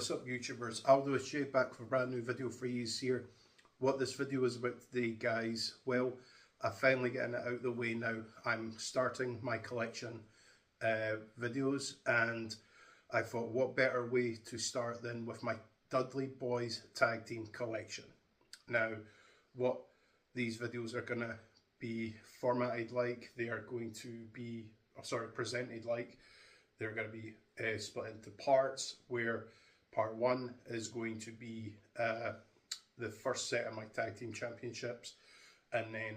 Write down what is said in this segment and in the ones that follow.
What's up YouTubers, Aldo is Jay back with a brand new video for you here. What this video is about today guys, well, I'm finally getting it out of the way now. I'm starting my collection videos, and I thought what better way to start than with my Dudley Boys tag team collection. Now what these videos are going to be formatted like, they are going to be, presented like, they're going to be split into parts, where part one is going to be the first set of my tag team championships, and then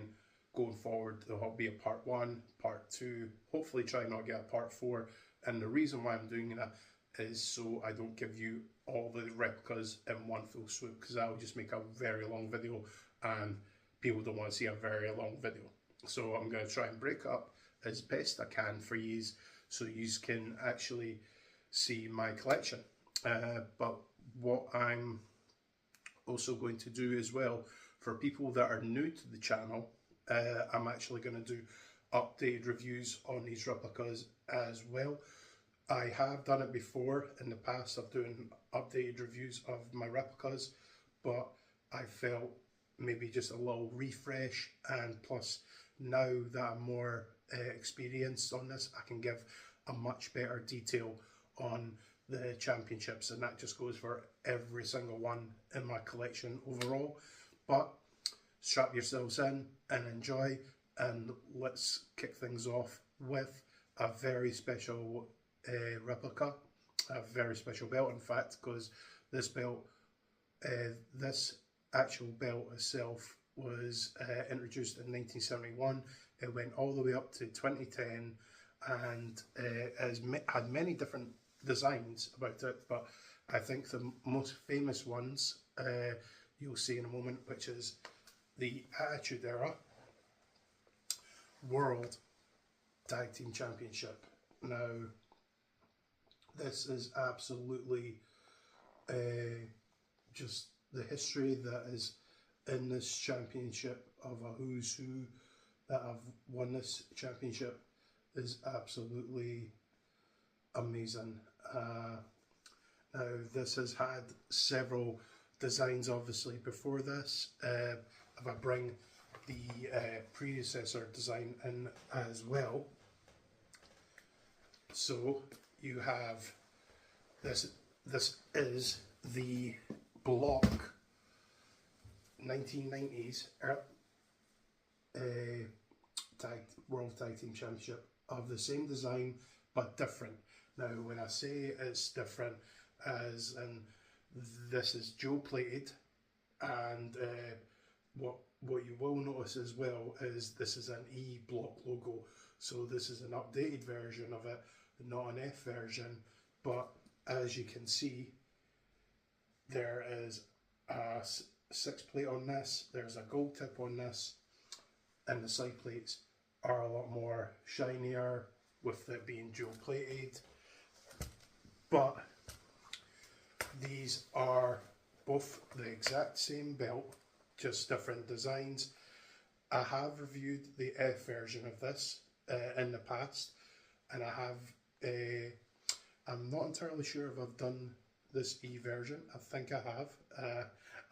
going forward there'll be a part one, part two, hopefully try not get a part four. And the reason why I'm doing that is so I don't give you all the replicas in one full swoop, because that will just make a very long video and people don't want to see a very long video. So I'm going to try and break up as best I can for you, so you can actually see my collection. But what I'm also going to do as well, for people that are new to the channel, I'm actually going to do updated reviews on these replicas as well. I have done it before in the past of doing updated reviews of my replicas, but I felt maybe just a little refresh, and plus now that I'm more experienced on this, I can give a much better detail on the championships, and that just goes for every single one in my collection overall. But strap yourselves in and enjoy, and let's kick things off with a very special replica, a very special belt in fact, because this belt, this actual belt itself was introduced in 1971. It went all the way up to 2010, and had many different designs about it, but I think the most famous ones you'll see in a moment, which is the Attitude Era World Tag Team Championship. Now this is absolutely just the history that is in this championship, of a who's who that have won this championship, is absolutely amazing. Now this has had several designs obviously before this. If I bring the predecessor design in as well, so you have this is the block 1990s World Tag Team Championship, of the same design but different. Now when I say it's different, as in this is dual plated, and what you will notice as well is this is an E block logo, so this is an updated version of it, not an F version. But as you can see, there is a 6 plate on this, there's a gold tip on this, and the side plates are a lot more shinier with it being dual plated. But these are both the exact same belt, just different designs. I have reviewed the F version of this in the past, and I have I'm not entirely sure if I've done this E version. I think I have.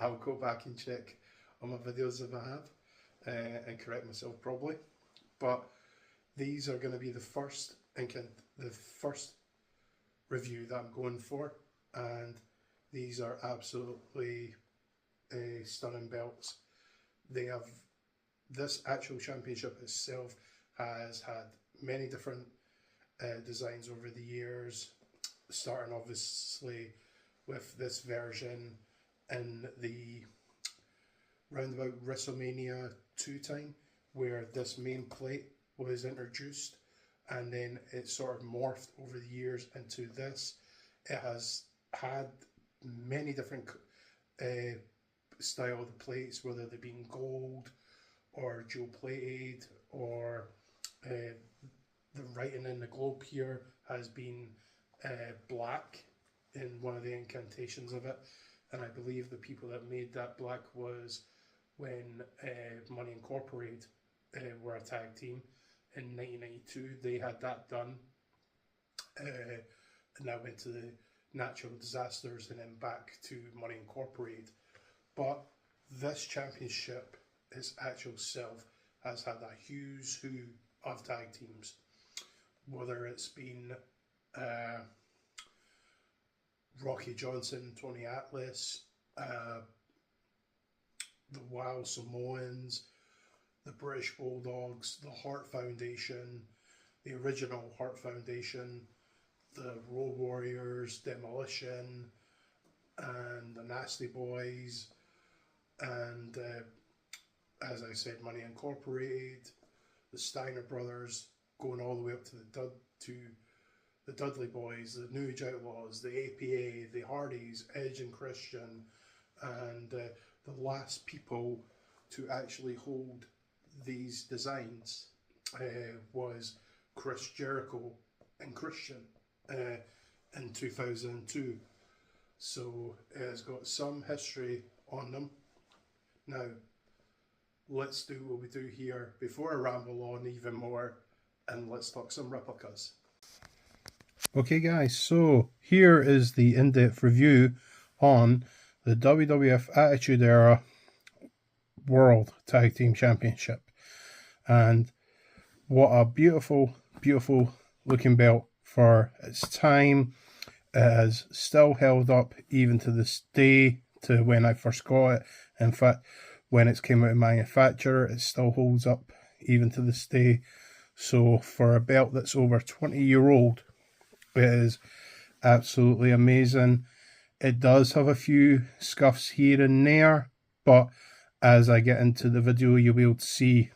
I'll go back and check on my videos if I have, and correct myself probably. But these are going to be the first review that I'm going for, and these are absolutely stunning belts. They have, this actual championship itself has had many different designs over the years, starting obviously with this version in the roundabout WrestleMania 2 time, where this main plate was introduced, and then it sort of morphed over the years into this. It has had many different style of plates, whether they've been gold or dual plated, or the writing in the globe here has been black in one of the incantations of it. And I believe the people that made that black was when Money Incorporated were a tag team in 1992. They had that done, and that went to the natural disasters and then back to Money Incorporated. But this championship, its actual self, has had a who's who of tag teams. Whether it's been Rocky Johnson, Tony Atlas, the Wild Samoans, the British Bulldogs, the Hart Foundation, the original Hart Foundation, the Road Warriors, Demolition, and the Nasty Boys, and as I said, Money Incorporated, the Steiner Brothers, going all the way up to the Dudley Boys, the New Age Outlaws, the APA, the Hardys, Edge and Christian, and the last people to actually hold these designs was Chris Jericho and Christian in 2002. So it has got some history on them. Now, let's do what we do here before I ramble on even more, and let's talk some replicas. Okay guys, so here is the in-depth review on the WWF Attitude Era World Tag Team Championship. And what a beautiful, beautiful looking belt for its time. It has still held up even to this day, to when I first got it. In fact, when it came out of manufacture, it still holds up even to this day. So for a belt that's over 20-year-old, it is absolutely amazing. It does have a few scuffs here and there, but as I get into the video, you'll be able to see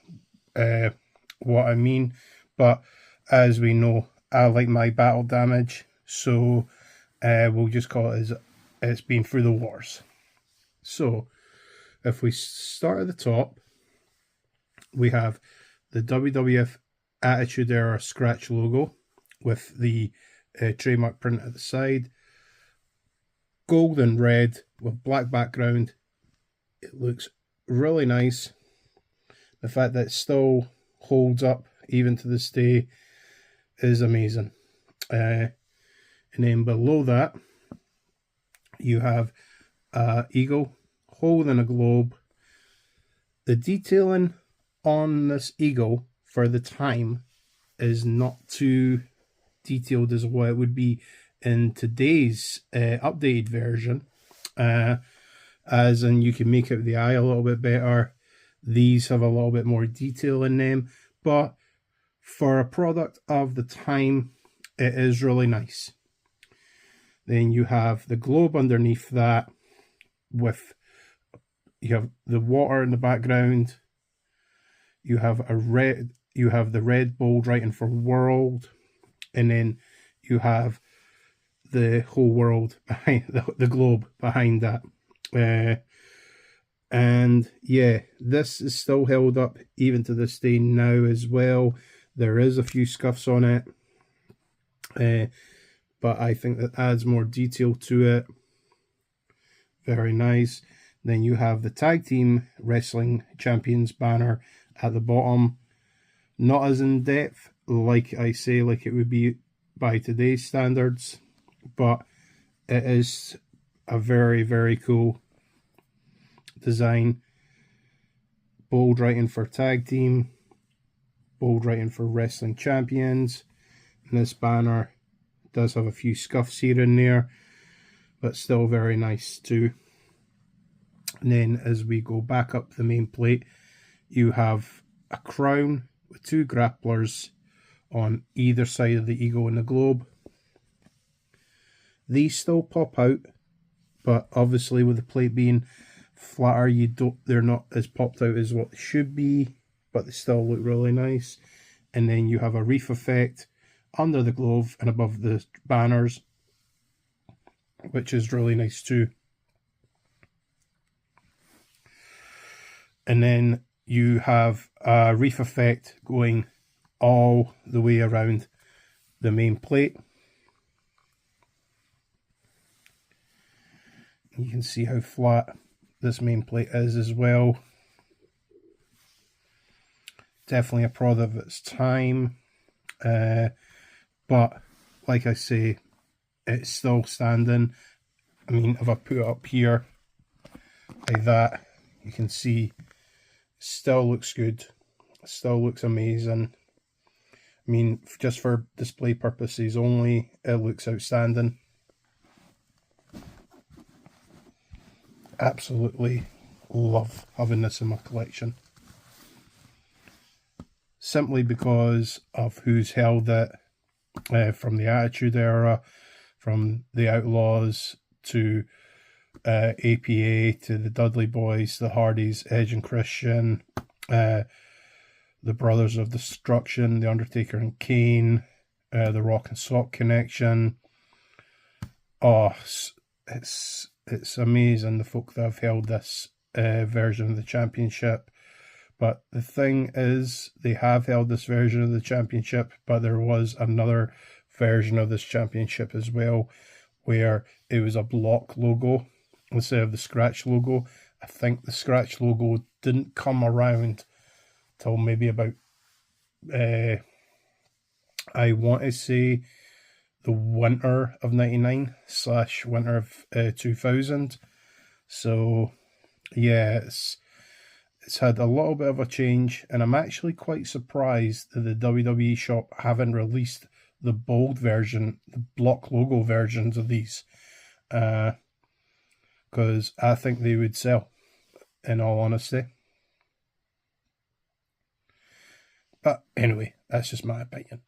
what I mean. But as we know, I like my battle damage, so we'll just call it as it's been through the wars. So if we start at the top, we have the WWF Attitude Era scratch logo with the trademark print at the side. Gold and red with black background. It looks really nice. The fact that it still holds up even to this day is amazing. And then below that, you have an eagle holding a globe. The detailing on this eagle for the time is not too detailed as what it would be in today's updated version. As in, you can make out the eye a little bit better. These have a little bit more detail in them, but for a product of the time, it is really nice. Then you have the globe underneath that, with you have the water in the background. You have the red bold writing for world, and then you have the whole world behind the globe behind that. And yeah, this is still held up even to this day now as well. There is a few scuffs on it, but I think that adds more detail to it. Very nice. Then you have the Tag Team Wrestling Champions banner at the bottom. Not as in depth, like I say, like it would be by today's standards, but it is a very, very cool design. Bold writing for Tag Team, bold writing for Wrestling Champions. And this banner does have a few scuffs here and there, but still very nice too. And then as we go back up the main plate, you have a crown with two grapplers on either side of the eagle and the globe. These still pop out, but obviously with the plate being flatter, they're not as popped out as what they should be, but they still look really nice. And then you have a reef effect under the glove and above the banners, which is really nice too. And then you have a reef effect going all the way around the main plate. You can see how flat this main plate is as well. Definitely a product of its time, but like I say, it's still standing. I mean, if I put it up here like that, you can see it still looks good. It still looks amazing. I mean, just for display purposes only, it looks outstanding. Absolutely love having this in my collection. Simply because of who's held it, from the Attitude Era, from the Outlaws to APA to the Dudley Boys, the Hardys, Edge and Christian, the Brothers of Destruction, the Undertaker and Kane, the Rock and Sock Connection. Oh, it's amazing, the folk that have held this version of the championship. But the thing is, they have held this version of the championship, but there was another version of this championship as well, where it was a block logo instead of the scratch logo. I think the scratch logo didn't come around till maybe about, I want to say, the winter of 99 / winter of 2000. So yeah, it's had a little bit of a change, and I'm actually quite surprised that the WWE shop haven't released the bold version, the block logo versions of these, because I think they would sell, in all honesty. But anyway, that's just my opinion.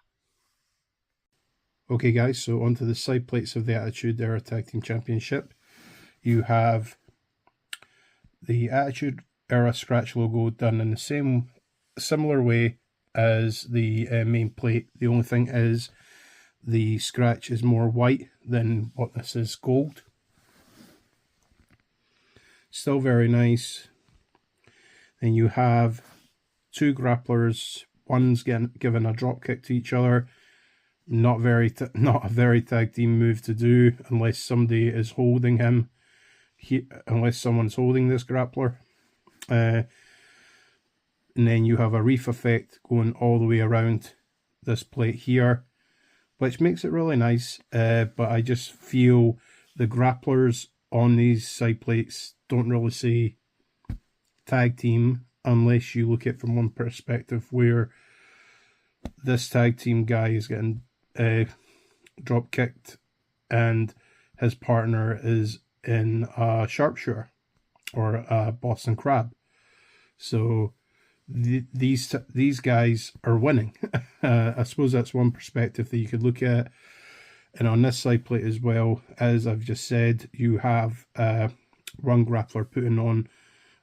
Okay guys, so onto the side plates of the Attitude Era Tag Team Championship. You have the Attitude Era scratch logo done in the similar way as the main plate. The only thing is the scratch is more white than what this is gold. Still very nice. Then you have two grapplers. One's given a drop kick to each other. Not a very tag team move to do unless somebody is holding him. Unless someone's holding this grappler. And then you have a reef effect going all the way around this plate here, which makes it really nice. But I just feel the grapplers on these side plates don't really say tag team unless you look at it from one perspective, where this tag team guy is getting drop kicked and his partner is in a sharpshooter or a Boston Crab. So these guys are winning. I suppose that's one perspective that you could look at. And on this side plate as well, as I've just said, you have one grappler putting on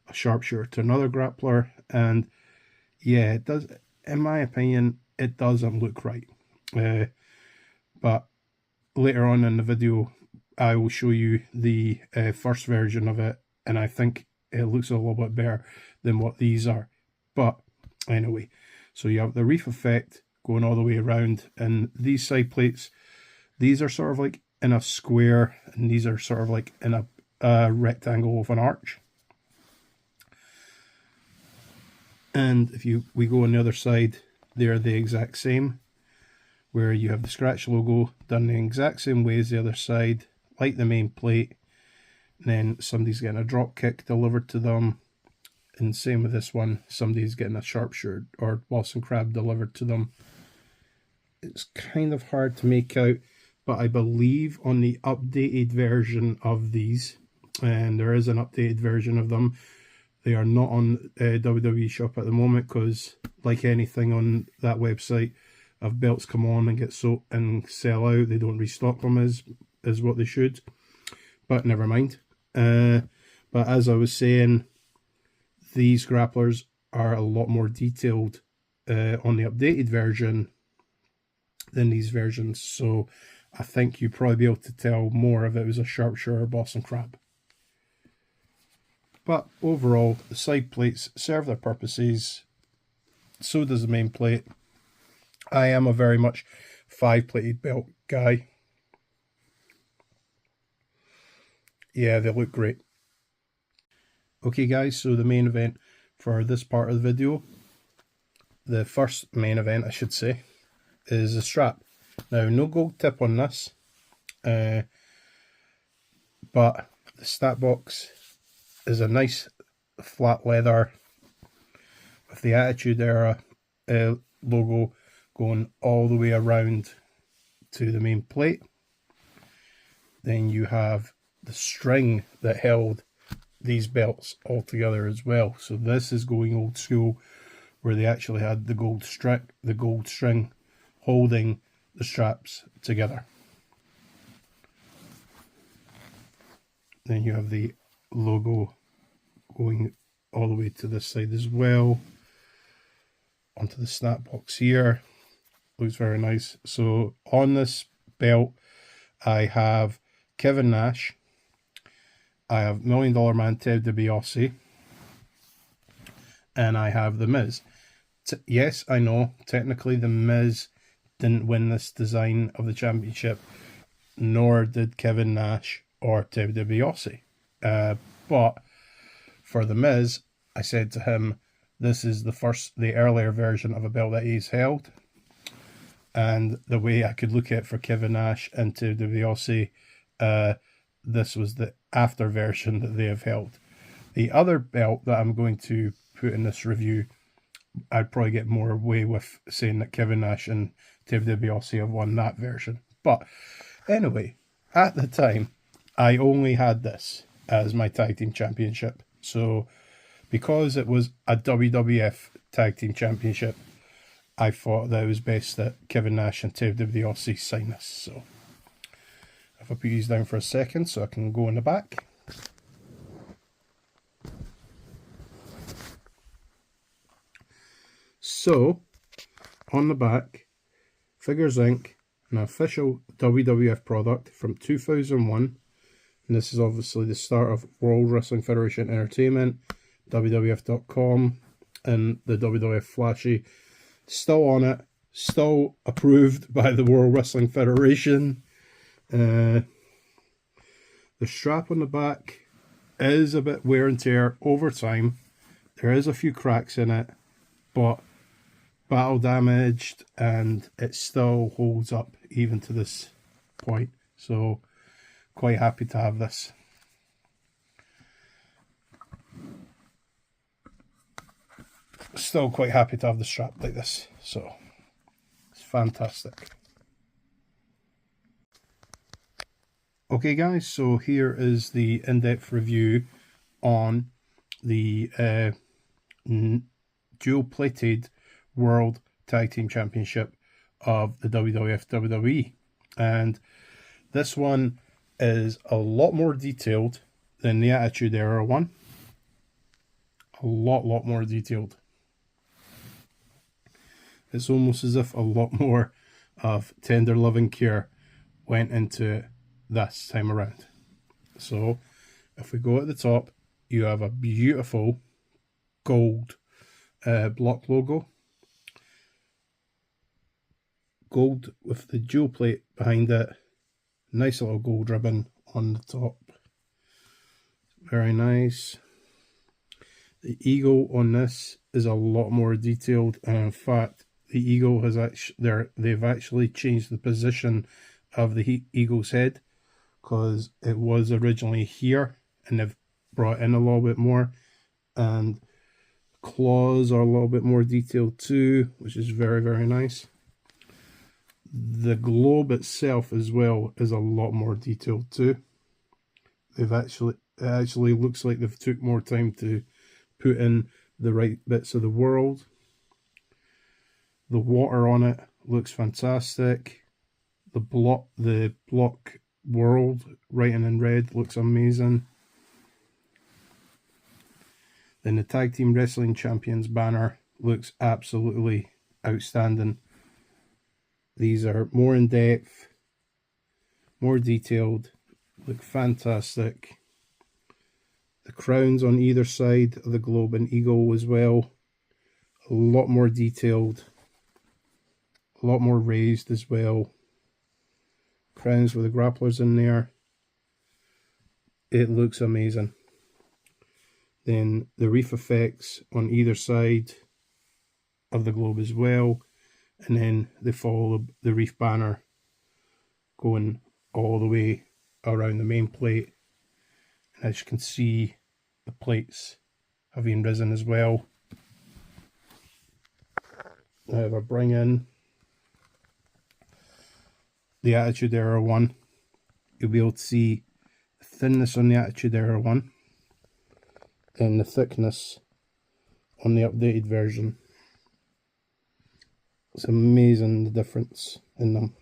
a sharpshooter to another grappler, and yeah, it does, in my opinion, it doesn't look right. But later on in the video, I will show you the first version of it, and I think it looks a little bit better than what these are. But anyway, so you have the reef effect going all the way around, and these side plates, these are sort of like in a square, and these are sort of like in a rectangle of an arch. And if we go on the other side, they're the exact same, where you have the scratch logo done the exact same way as the other side, like the main plate. And then somebody's getting a drop kick delivered to them, and same with this one, somebody's getting a sharpshooter or Boston Crab delivered to them. It's kind of hard to make out, but I believe on the updated version of these, and there is an updated version of them, they are not on WWE Shop at the moment, because like anything on that website, if belts come on and get sold and sell out, they don't restock them as what they should. But never mind. But as I was saying, these grapplers are a lot more detailed on the updated version than these versions. So I think you'd probably be able to tell more if it was a sharpshooter or Boston Crab. But overall, the side plates serve their purposes. So does the main plate. I am a very much 5-plated belt guy. Yeah, they look great. Okay guys, so the main event for this part of the video, the first main event I should say, is the strap. Now, no gold tip on this. But the stat box is a nice flat leather with the Attitude Era logo going all the way around to the main plate. Then you have the string that held these belts all together as well. So this is going old school, where they actually had the gold string holding the straps together. Then you have the logo going all the way to this side as well, onto the snap box here. Looks very nice. So on this belt I have Kevin Nash, I have $1 Million Man Ted DiBiase, and I have The Miz. Yes, I know, technically The Miz didn't win this design of the championship, nor did Kevin Nash or Ted DiBiase. But for The Miz, I said to him, this is the earlier version of a belt that he's held. And the way I could look at it for Kevin Nash and Ted DiBiase, this was the after version that they have held. The other belt that I'm going to put in this review, I'd probably get more away with saying that Kevin Nash and Ted DiBiase have won that version. But anyway, at the time, I only had this as my tag team championship. So because it was a WWF tag team championship, I thought that it was best that Kevin Nash and Ted DiBiase sign this. So if I put these down for a second so I can go in the back. So on the back, Figures Inc., an official WWF product from 2001. And this is obviously the start of World Wrestling Federation Entertainment, WWF.com, and the WWF Flashy. Still on it, still approved by the World Wrestling Federation. The strap on the back is a bit wear and tear over time. There is a few cracks in it, but battle damaged, and it still holds up even to this point. So quite happy to have this. Still quite happy to have the strap like this. So it's fantastic. Okay guys, so here is the in-depth review on the dual-plated World Tag Team Championship of the WWF WWE. And this one is a lot more detailed than the Attitude Era one. A lot more detailed. It's almost as if a lot more of tender loving care went into it this time around. So if we go at the top, you have a beautiful gold block logo. Gold with the dual plate behind it. Nice little gold ribbon on the top. Very nice. The eagle on this is a lot more detailed, and in fact the eagle has they've actually changed the position of the eagle's head, because it was originally here and they've brought in a little bit more, and claws are a little bit more detailed too, which is very nice. The globe itself as well is a lot more detailed too. It actually looks like they've took more time to put in the right bits of the world. The water on it looks fantastic. The block world writing in red looks amazing. Then the Tag Team Wrestling Champions banner looks absolutely outstanding. These are more in depth, more detailed, look fantastic. The crowns on either side of the globe and eagle as well, a lot more detailed, a lot more raised as well. Crowns with the grapplers in there. It looks amazing. Then the reef effects on either side of the globe as well. And then they follow the reef banner going all the way around the main plate. And as you can see, the plates have been risen as well. Now if I bring in the Attitude Era 1, you'll be able to see the thinness on the Attitude Era 1 and the thickness on the updated version. It's amazing the difference in them.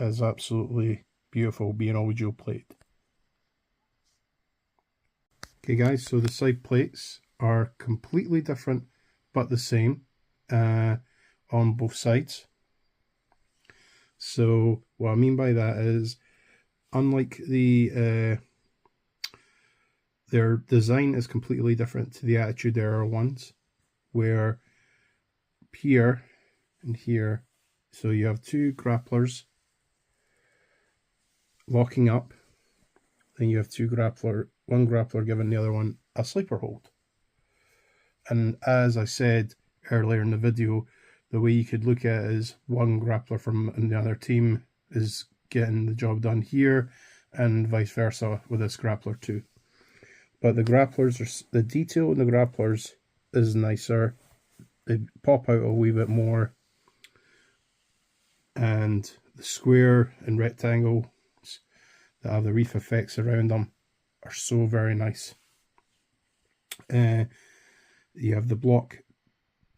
It's absolutely beautiful being all dual plate. Okay guys, so the side plates are completely different but the same on both sides. So what I mean by that is, unlike their design is completely different to the Attitude Era ones, where here and here, so you have two grapplers locking up, then you have one grappler giving the other one a sleeper hold. And as I said earlier in the video, the way you could look at it is one grappler from the other team is getting the job done here, and vice versa with this grappler too. But the grapplers, the detail in the grapplers is nicer. They pop out a wee bit more, and the square and rectangles that have the reef effects around them are so very nice. You have the block,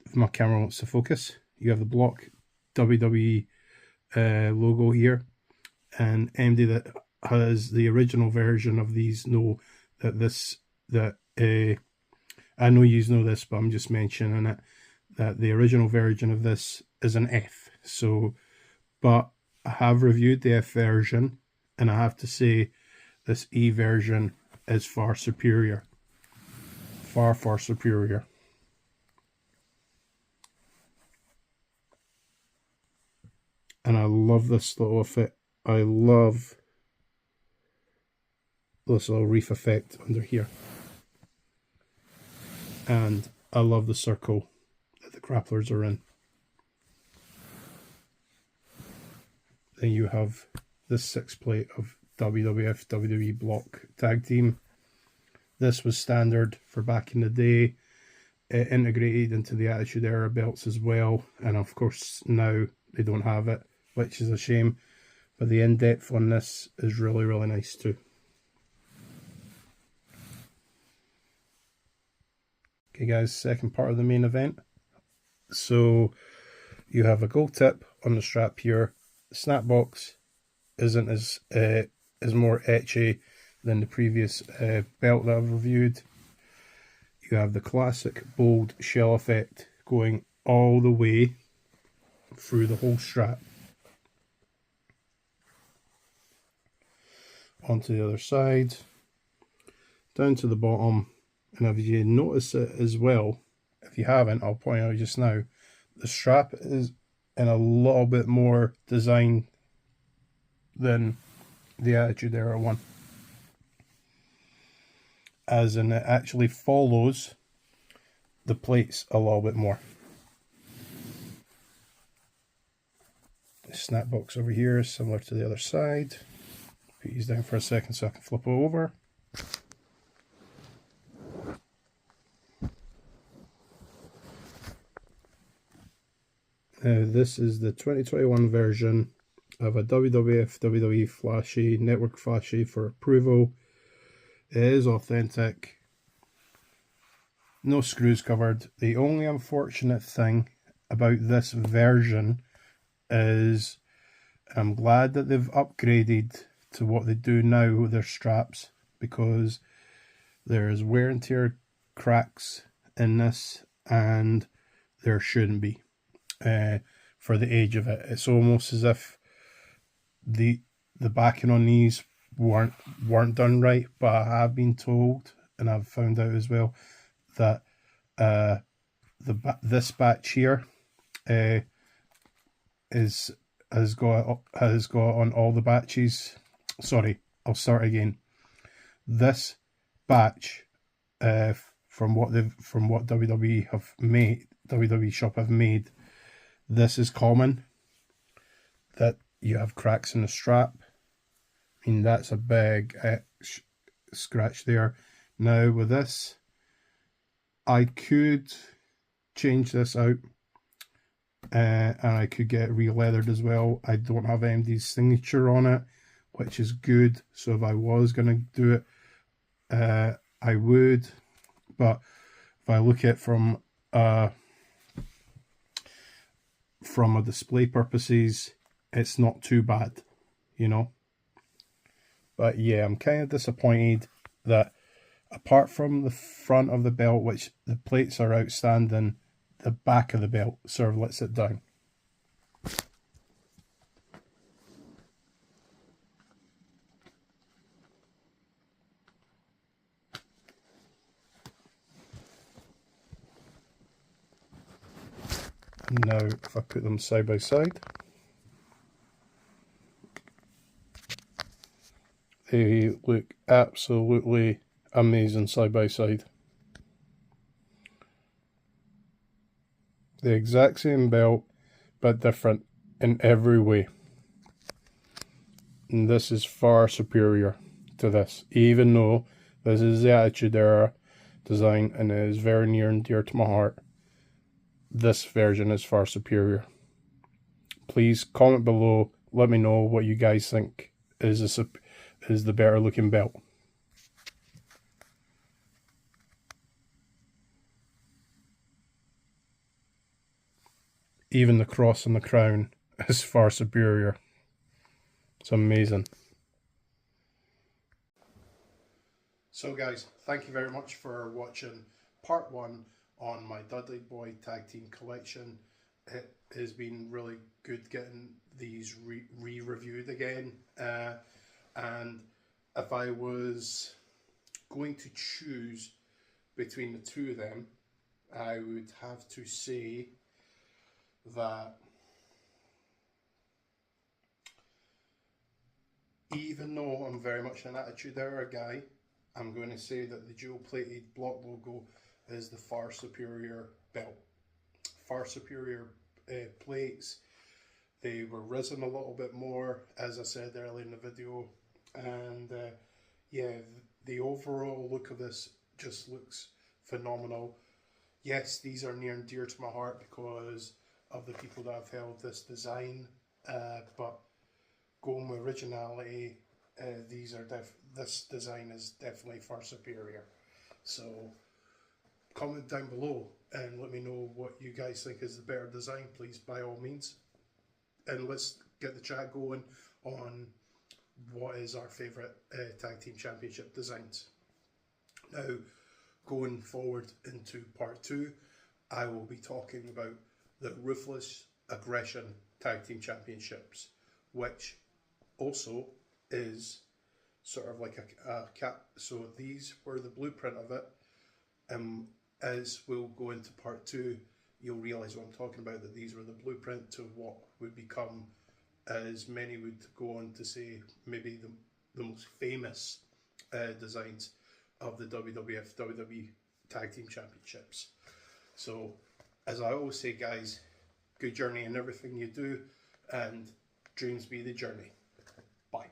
if my camera wants to focus, you have the block WWE logo here, and anybody that has the original version of these know that I know you know this, but I'm just mentioning it, that the original version of this is an F. So, but I have reviewed the F version, and I have to say this E version is far superior. Far, far superior. And I love this little effect. I love this little reef effect under here. And I love the circle that the grapplers are in. Then you have this 6 plate of WWF WWE block tag team. This was standard for back in the day. It integrated into the Attitude Era belts as well, and of course now they don't have it, which is a shame. But the in-depth on this is really, really nice too. Okay guys, second part of the main event. So you have a gold tip on the strap here. The snap box isn't is more etchy than the previous belt that I've reviewed. You have the classic bold shell effect going all the way through the whole strap. Onto the other side, down to the bottom, and if you notice it as well, if you haven't, I'll point out just now, the strap is in a little bit more design than the Attitude Era one, as in it actually follows the plates a little bit more. The snap box over here is similar to the other side. Put these down for a second so I can flip it over. Now this is the 2021 version of a WWF WWE Flashy, Network Flashy for approval. It is authentic. No screws covered. The only unfortunate thing about this version is I'm glad that they've upgraded to what they do now with their straps, because there's wear and tear cracks in this, and there shouldn't be for the age of it. It's almost as if the backing on these weren't done right, but I have been told, and I've found out as well, that this batch here has got on all the batches. Sorry, I'll start again. This batch from what WWE have made, WWE shop have made, this is common, that you have cracks in the strap. I mean, that's a big scratch there. Now with this, I could change this out, and I could get it re-leathered as well. I don't have MD's signature on it, which is good. So if I was going to do it, I would. But if I look at it from a display purposes, it's not too bad, you know. But yeah, I'm kind of disappointed that apart from the front of the belt, which the plates are outstanding, the back of the belt sort of lets it down. And now if I put them side by side, they look absolutely amazing side by side. The exact same belt, but different in every way. And this is far superior to this, even though this is the Attitude Era design and it is very near and dear to my heart. This version is far superior. Please comment below, let me know what you guys think is the better looking belt. Even the cross on the crown is far superior. It's amazing. So guys, thank you very much for watching part 1 on my Dudley Boy Tag Team collection. It has been really good getting these re-reviewed again. And if I was going to choose between the two of them, I would have to say that even though I'm very much an Attitude Era guy, I'm going to say that the dual plated block logo is the far superior belt. Far superior plates. They were risen a little bit more, as I said earlier in the video, and yeah, the overall look of this just looks phenomenal. Yes, these are near and dear to my heart because of the people that have held this design, but going with originality, this design is definitely far superior. So comment down below and let me know what you guys think is the better design, please, by all means. And let's get the chat going on what is our favourite Tag Team Championship designs. Now, going forward into part 2, I will be talking about the Ruthless Aggression Tag Team Championships, which also is sort of like a cap. So these were the blueprint of it. As we'll go into part 2, you'll realise what I'm talking about, that these were the blueprint to what would become, as many would go on to say, maybe the most famous designs of the WWF WWE Tag Team Championships. So, as I always say, guys, good journey in everything you do, and dreams be the journey. Bye.